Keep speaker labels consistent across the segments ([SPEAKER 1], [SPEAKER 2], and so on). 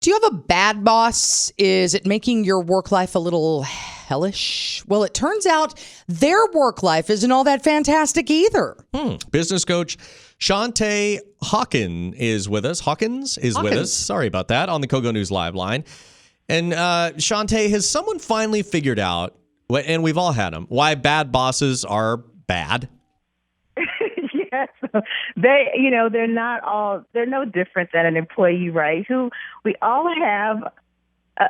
[SPEAKER 1] Do you have a bad boss? Is it making your work life a little hellish? Well, it turns out their work life isn't all that fantastic either.
[SPEAKER 2] Business coach Shontaye Hawkins is with us. Sorry about that, on the Kogo News Live line. And Shontaye, has someone finally figured out, and we've all had them, why bad bosses are bad?
[SPEAKER 3] Yes. They're no different than an employee, right? We all have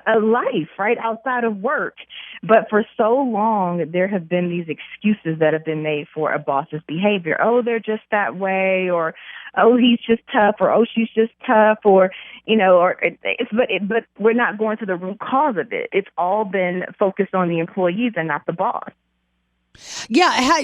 [SPEAKER 3] a life, right, outside of work. But for so long, there have been these excuses that have been made for a boss's behavior. Oh, they're just that way, or oh, he's just tough, or oh, she's just tough, or but we're not going to the root cause of it. It's all been focused on the employees and not the boss.
[SPEAKER 1] Yeah,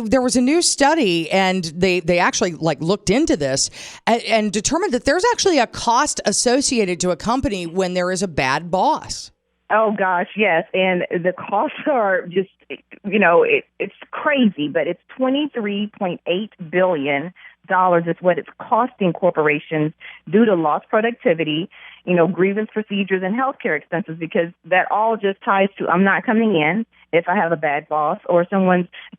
[SPEAKER 1] there was a new study, and they actually looked into this and determined that there's actually a cost associated to a company when there is a bad boss.
[SPEAKER 3] Oh gosh, yes, and the costs are just it's crazy, but it's $23.8 billion is what it's costing corporations due to lost productivity, grievance procedures and healthcare expenses, because that all just ties to I'm not coming in if I have a bad boss, or if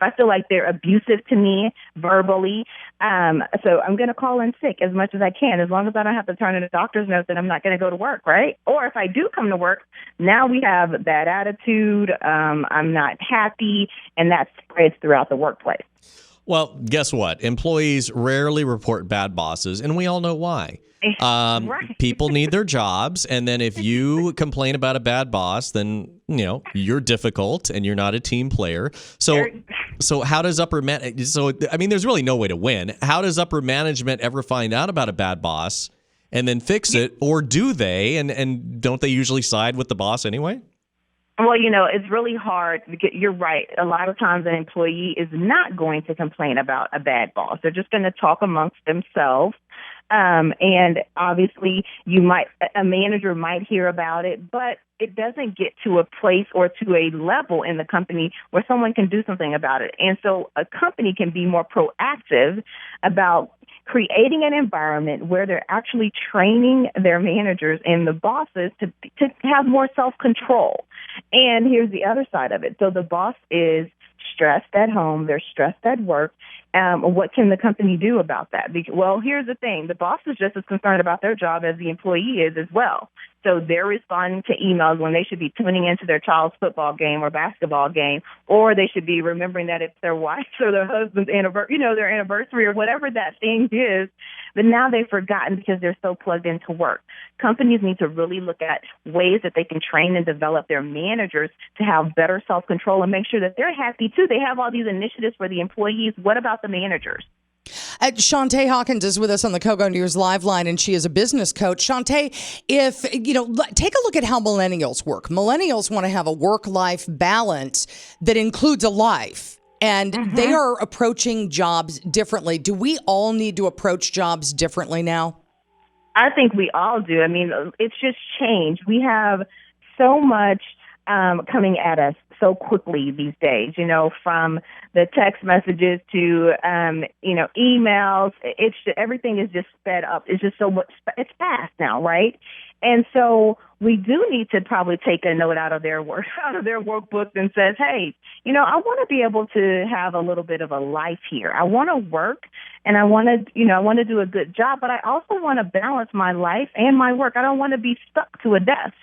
[SPEAKER 3] I feel like they're abusive to me verbally. So I'm going to call in sick as much as I can, as long as I don't have to turn in a doctor's note that I'm not going to go to work, right? Or if I do come to work, now we have a bad attitude, I'm not happy, and that spreads throughout the workplace.
[SPEAKER 2] Well, guess what? Employees rarely report bad bosses, and we all know why.
[SPEAKER 3] Right.
[SPEAKER 2] People need their jobs, and then if you complain about a bad boss, then you're difficult and you're not a team player. So how does upper management? So I mean, there's really no way to win. How does upper management ever find out about a bad boss and then fix it, or do they? And don't they usually side with the boss anyway?
[SPEAKER 3] Well, it's really hard. You're right. A lot of times an employee is not going to complain about a bad boss. They're just going to talk amongst themselves. And obviously a manager might hear about it, but it doesn't get to a place or to a level in the company where someone can do something about it. And so a company can be more proactive about creating an environment where they're actually training their managers and the bosses to have more self-control. And here's the other side of it. So the boss is stressed at home, they're stressed at work. What can the company do about that? Well, here's the thing. The boss is just as concerned about their job as the employee is as well. So they're responding to emails when they should be tuning into their child's football game or basketball game, or they should be remembering that it's their wife's or their husband's anniversary, their anniversary or whatever that thing is. But now they've forgotten because they're so plugged into work. Companies need to really look at ways that they can train and develop their managers to have better self-control and make sure that they're happy too. They have all these initiatives for the employees. What about the managers?
[SPEAKER 1] Shontaye Hawkins is with us on the Kogo News Live line, and she is a business coach. Shontaye, take a look at how millennials work. Millennials want to have a work-life balance that includes a life, and they are approaching jobs differently. Do we all need to approach jobs differently now?
[SPEAKER 3] I think we all do. I mean, it's just changed. We have so much coming at us so quickly these days, from the text messages to, emails. Everything is just sped up. It's just so much, it's fast now, right? And so we do need to probably take a note out of their workbook and says, hey, I want to be able to have a little bit of a life here. I want to work and I want to do a good job, but I also want to balance my life and my work. I don't want to be stuck to a desk.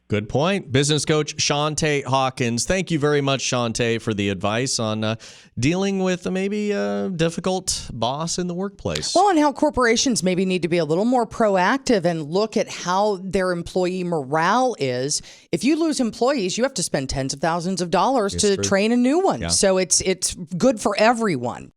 [SPEAKER 2] Good point. Business coach Shontaye Hawkins. Thank you very much, Shontaye, for the advice on dealing with maybe a difficult boss in the workplace.
[SPEAKER 1] Well, and how corporations maybe need to be a little more proactive and look at how their employee morale is. If you lose employees, you have to spend tens of thousands of dollars to train a new one. Yeah. So it's good for everyone.